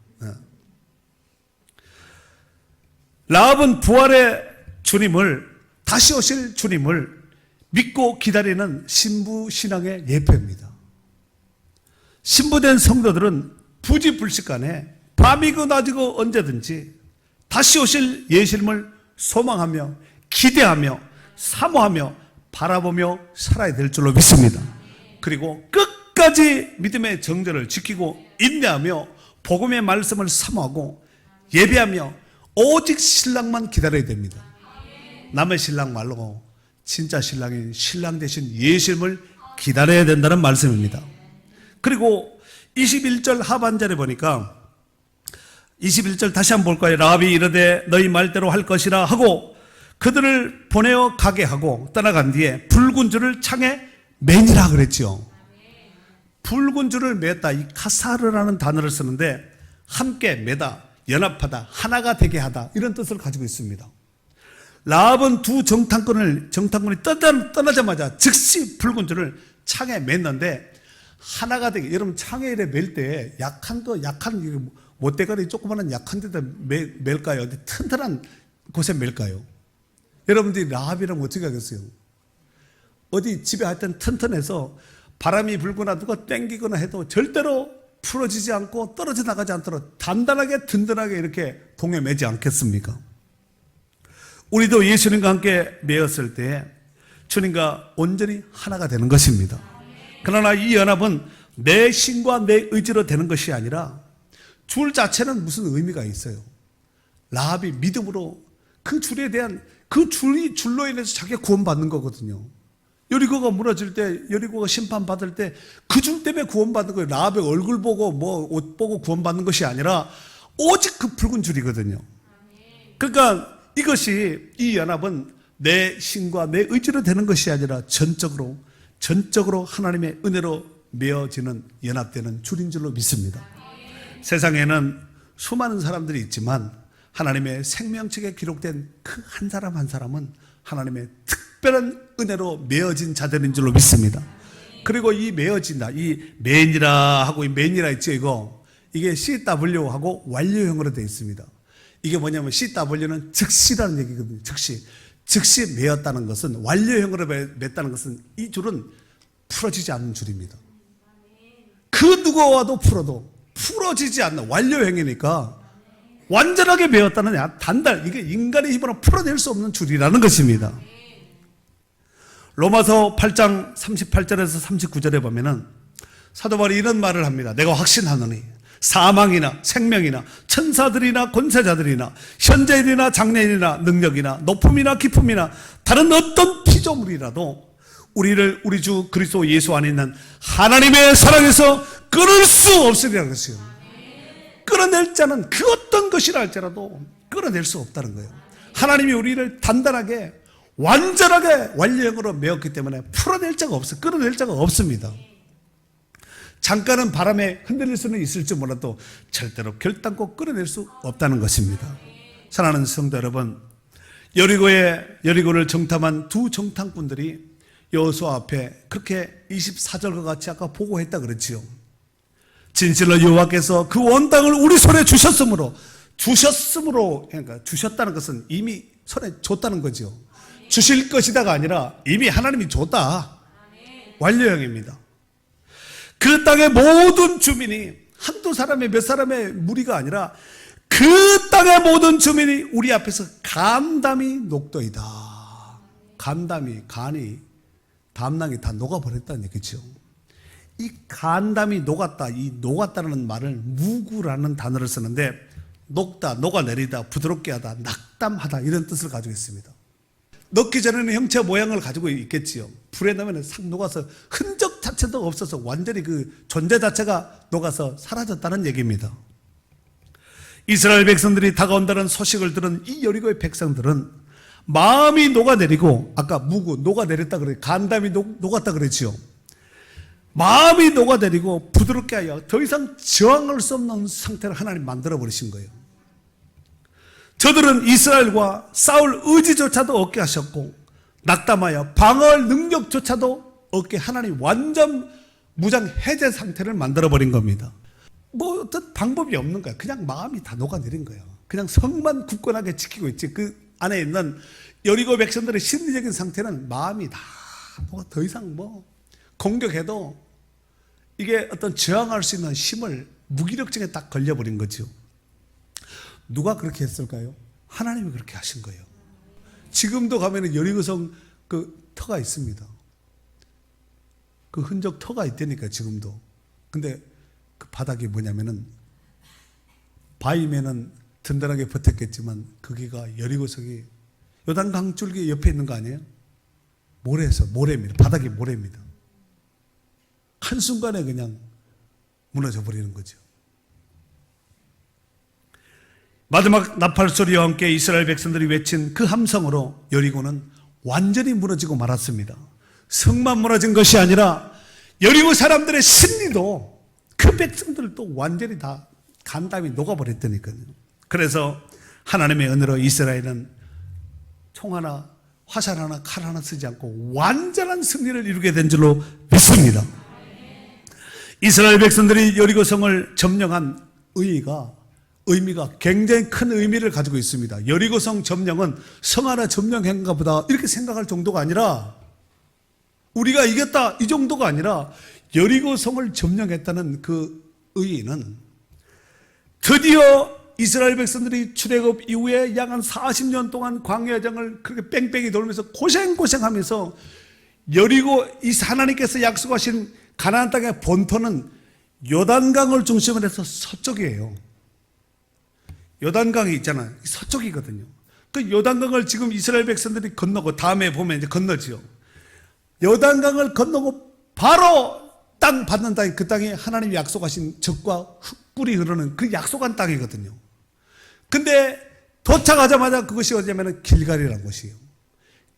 라합은 부활의 주님을, 다시 오실 주님을 믿고 기다리는 신부 신앙의 예표입니다. 신부된 성도들은 부지불식간에 밤이고 낮이고 언제든지 다시 오실 예수님을 소망하며 기대하며 사모하며 바라보며 살아야 될 줄로 믿습니다. 그리고 끝까지 믿음의 정절을 지키고 인내하며 복음의 말씀을 사모하고 예배하며 오직 신랑만 기다려야 됩니다. 남의 신랑 말고 진짜 신랑인 신랑 되신 예수님을 기다려야 된다는 말씀입니다. 그리고 21절 하반절에 보니까 21절 다시 한번 볼까요? 라합이 이르되 너희 말대로 할 것이라 하고 그들을 보내어 가게 하고 떠나간 뒤에 붉은 줄을 창에 매니라 그랬죠. 붉은 줄을 맸다. 이 카사르라는 단어를 쓰는데 함께 매다, 연합하다, 하나가 되게 하다 이런 뜻을 가지고 있습니다. 라합은 두 정탐꾼이 떠나자마자 즉시 붉은 줄을 창에 맸는데 하나가 되게, 여러분 창에 이래 맬 때 약한 못대가리 조그마한 약한 데다 맬까요? 튼튼한 곳에 맬까요? 여러분들이 라합이라면 어떻게 하겠어요? 어디 집에 하여튼 튼튼해서 바람이 불거나 누가 땡기거나 해도 절대로 풀어지지 않고 떨어져 나가지 않도록 단단하게 든든하게 이렇게 동에 매지 않겠습니까? 우리도 예수님과 함께 매었을 때 주님과 온전히 하나가 되는 것입니다. 그러나 이 연합은 내 신과 내 의지로 되는 것이 아니라 줄 자체는 무슨 의미가 있어요. 라합이 믿음으로 그 줄에 대한 그 줄로 인해서 자기가 구원받는 거거든요. 여리고가 무너질 때, 여리고가 심판받을 때 그 줄 때문에 구원받는 거예요. 라합의 얼굴 보고 옷 보고 구원받는 것이 아니라 오직 그 붉은 줄이거든요. 그러니까 이것이, 이 연합은 내 신과 내 의지로 되는 것이 아니라 전적으로 하나님의 은혜로 메어지는, 연합되는 줄인 줄로 믿습니다. 세상에는 수많은 사람들이 있지만 하나님의 생명책에 기록된 그 한 사람 한 사람은 하나님의 특별한 은혜로 메어진 자들인 줄로 믿습니다. 그리고 이 메어진다, 이 맨이라 하고 이 맨이라 있죠, 이게 CW하고 완료형으로 되어 있습니다. 이게 뭐냐면 CW는 즉시라는 얘기거든요. 즉시 메었다는 것은, 완료형으로 맺다는 것은 이 줄은 풀어지지 않는 줄입니다. 그 누구와도 풀어도 풀어지지 않는 완료형이니까 완전하게 메었다는 이게 인간의 힘으로 풀어낼 수 없는 줄이라는 것입니다. 로마서 8장 38절에서 39절에 보면은 사도 바울이 이런 말을 합니다. 내가 확신하노니 사망이나 생명이나 천사들이나 권세자들이나 현재일이나 장래일이나 능력이나 높음이나 깊음이나 다른 어떤 피조물이라도 우리를 우리 주 그리스도 예수 안에 있는 하나님의 사랑에서 끊을 수 없으리라는 것이요. 끊어낼 자는 그 어떤 것이라 할지라도 끊어낼 수 없다는 거예요. 하나님이 우리를 단단하게 완전하게 완료형으로 메었기 때문에 풀어낼 자가 없어요. 끊어낼 자가 없습니다. 잠깐은 바람에 흔들릴 수는 있을지 몰라도 절대로 결단코 끌어낼 수 없다는 것입니다. 사랑하는 성도 여러분, 여리고를 정탐한 두 정탐꾼들이 여호수아 앞에 그렇게 24절과 같이 아까 보고했다 그랬지요. 진실로 여호와께서 그 온 땅을 우리 손에 주셨으므로 주셨으므로, 그러니까 주셨다는 것은 이미 손에 줬다는 거죠. 주실 것이다가 아니라 이미 하나님이 줬다. 완료형입니다. 그 땅의 모든 주민이 한두 사람의 몇 사람의 무리가 아니라 그 땅의 모든 주민이 우리 앞에서 간담이 녹도이다. 간이 담낭이 다 녹아버렸다는 얘기죠. 이 간담이 녹았다, 이 녹았다는 말을 무구라는 단어를 쓰는데 녹다, 녹아내리다, 부드럽게 하다, 낙담하다 이런 뜻을 가지고 있습니다. 녹기 전에는 형체 모양을 가지고 있겠지요. 불에 넣으면 싹 녹아서 흔적 자체도 없어서 완전히 그 존재 자체가 녹아서 사라졌다는 얘기입니다. 이스라엘 백성들이 다가온다는 소식을 들은 이 여리고의 백성들은 마음이 녹아내리고, 아까 무구 녹아내렸다 그래, 간담이 녹았다 그랬지요. 마음이 녹아내리고 부드럽게 하여 더 이상 저항할 수 없는 상태를 하나님 만들어 버리신 거예요. 저들은 이스라엘과 싸울 의지조차도 없게 하셨고 낙담하여 방어할 능력조차도 없게 하나님 완전 무장 해제 상태를 만들어 버린 겁니다. 뭐 어떤 방법이 없는 거야. 그냥 마음이 다 녹아내린 거예요. 그냥 성만 굳건하게 지키고 있지. 그 안에 있는 여리고 백성들의 심리적인 상태는 마음이 다 더 이상 뭐 공격해도 이게 어떤 저항할 수 있는 힘을 무기력증에 딱 걸려버린 거죠. 누가 그렇게 했을까요? 하나님이 그렇게 하신 거예요. 지금도 가면은 여리고성 그 터가 있습니다. 그 흔적 터가 있다니까 지금도. 근데 그 바닥이 뭐냐면은 바위면은 든든하게 버텼겠지만 거기가 여리고성이 요단강 줄기 옆에 있는 거 아니에요? 모래입니다. 바닥이 모래입니다. 한순간에 그냥 무너져 버리는 거죠. 마지막 나팔 소리와 함께 이스라엘 백성들이 외친 그 함성으로 여리고는 완전히 무너지고 말았습니다. 성만 무너진 것이 아니라 여리고 사람들의 심리도 그 백성들도 완전히 다 간담이 녹아버렸다니까요. 그래서 하나님의 은혜로 이스라엘은 총 하나, 화살 하나, 칼 하나 쓰지 않고 완전한 승리를 이루게 된 줄로 믿습니다. 이스라엘 백성들이 여리고성을 점령한 의미가 굉장히 큰 의미를 가지고 있습니다. 여리고성 점령은 성 하나 점령한가 보다 이렇게 생각할 정도가 아니라 우리가 이겼다 이 정도가 아니라 여리고성을 점령했다는 그 의의는 드디어 이스라엘 백성들이 출애굽 이후에 약 한 40년 동안 광야장을 그렇게 뺑뺑이 돌면서 고생하면서 여리고 이 하나님께서 약속하신 가나안 땅의 본토는 요단강을 중심으로 해서 서쪽이에요. 요단강이 있잖아요. 서쪽이거든요. 그 요단강을 지금 이스라엘 백성들이 건너고 다음에 보면 이제 건너지요. 요단강을 건너고 바로 땅 받는 땅이 그 땅이 하나님이 약속하신 젖과 흙불이 흐르는 그 약속한 땅이거든요. 근데 도착하자마자 그것이 어디냐면 길갈이라는 곳이에요.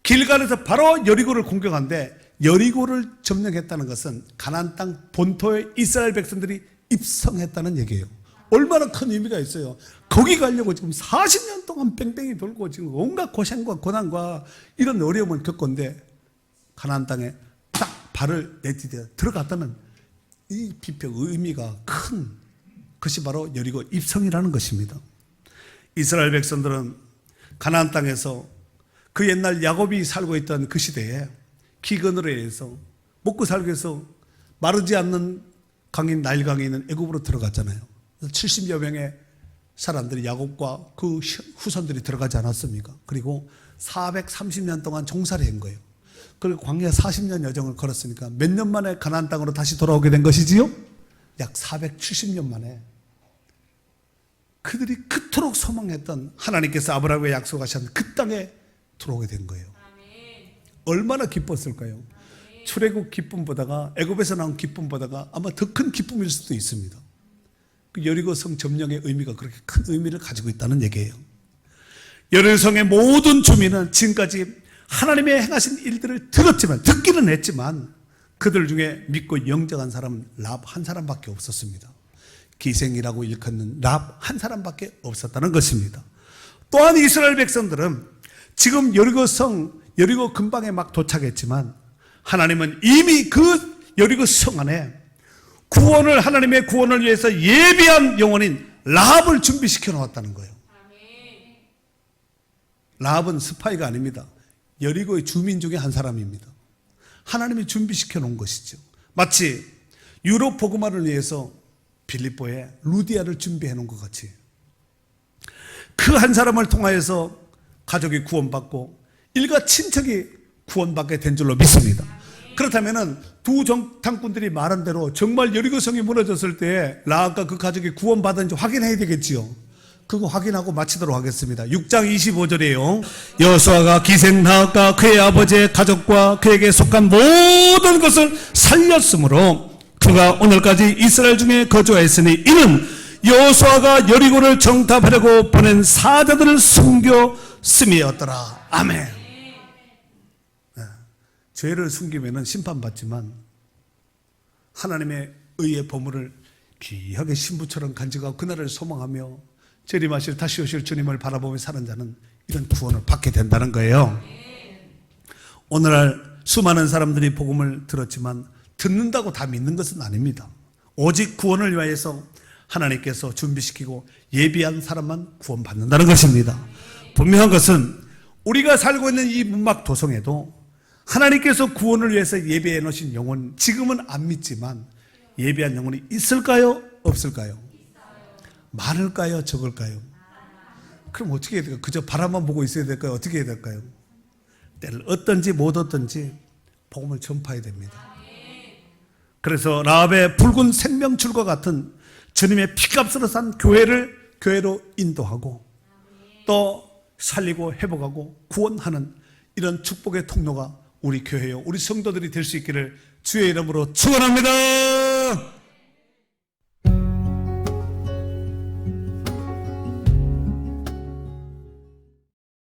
길갈에서 바로 여리고를 공격하는데 여리고를 점령했다는 것은 가나안 땅 본토에 이스라엘 백성들이 입성했다는 얘기예요. 얼마나 큰 의미가 있어요. 거기 가려고 지금 40년 동안 뺑뺑이 돌고 지금 온갖 고생과 고난과 이런 어려움을 겪었는데 가나안 땅에 딱 발을 내디뎌 들어갔다는 이 비표 의미가 큰 것이 바로 여리고 입성이라는 것입니다. 이스라엘 백성들은 가나안 땅에서 그 옛날 야곱이 살고 있던 그 시대에 기근으로 인해서 먹고 살기 위해서 마르지 않는 강인 나일강에 있는 애굽으로 들어갔잖아요. 70여 명의 사람들이 야곱과 그 후손들이 들어가지 않았습니까? 그리고 430년 동안 종살이 한 거예요. 그리고 광야 40년 여정을 걸었으니까 몇 년 만에 가나안 땅으로 다시 돌아오게 된 것이지요? 약 470년 만에 그들이 그토록 소망했던 하나님께서 아브라함에게 약속하신 그 땅에 들어오게 된 거예요. 얼마나 기뻤을까요? 출애굽 기쁨보다가 애굽에서 나온 기쁨보다가 아마 더 큰 기쁨일 수도 있습니다. 그 여리고성 점령의 의미가 그렇게 큰 의미를 가지고 있다는 얘기예요. 여리고성의 모든 주민은 지금까지 하나님의 행하신 일들을 듣기는 했지만 그들 중에 믿고 영접한 사람은 랍 한 사람밖에 없었습니다. 기생이라고 일컫는 랍 한 사람밖에 없었다는 것입니다. 또한 이스라엘 백성들은 지금 여리고 근방에 막 도착했지만 하나님은 이미 그 여리고 성 안에 하나님의 구원을 위해서 예비한 영혼인 라합을 준비시켜 놓았다는 거예요. 라합은 스파이가 아닙니다. 여리고의 주민 중에 한 사람입니다. 하나님이 준비시켜 놓은 것이죠. 마치 유럽 복음화를 위해서 빌립보에 루디아를 준비해 놓은 것 같이 그 한 사람을 통하여서 가족이 구원받고 일가 친척이 구원받게 된 줄로 믿습니다. 그렇다면 두 정탐꾼들이 말한 대로 정말 여리고성이 무너졌을 때 라합과 그 가족이 구원받은지 확인해야 되겠지요. 그거 확인하고 마치도록 하겠습니다. 6장 25절이에요. 여호수아가 기생 라합과 그의 아버지의 가족과 그에게 속한 모든 것을 살렸으므로 그가 오늘까지 이스라엘 중에 거주하였으니 이는 여호수아가 여리고를 정탐하려고 보낸 사자들을 숨겼음이었더라. 아멘. 네. 죄를 숨기면 심판받지만 하나님의 의의 보물을 귀하게 신부처럼 간직하고 그날을 소망하며 재림하실 다시 오실 주님을 바라보며 사는 자는 이런 구원을 받게 된다는 거예요. 오늘날 수많은 사람들이 복음을 들었지만 듣는다고 다 믿는 것은 아닙니다. 오직 구원을 위하여서 하나님께서 준비시키고 예비한 사람만 구원받는다는 것입니다. 분명한 것은 우리가 살고 있는 이 문막 도성에도 하나님께서 구원을 위해서 예비해 놓으신 영혼, 지금은 안 믿지만 예비한 영혼이 있을까요? 없을까요? 많을까요? 적을까요? 그럼 어떻게 해야 될까요? 그저 바라만 보고 있어야 될까요? 어떻게 해야 될까요? 때를 얻든지 못 얻든지 복음을 전파해야 됩니다. 그래서 라합의 붉은 생명줄과 같은 주님의 피값으로 산 교회로 인도하고 또 살리고 회복하고 구원하는 이런 축복의 통로가 우리 교회요, 우리 성도들이 될 수 있기를 주의 이름으로 축원합니다.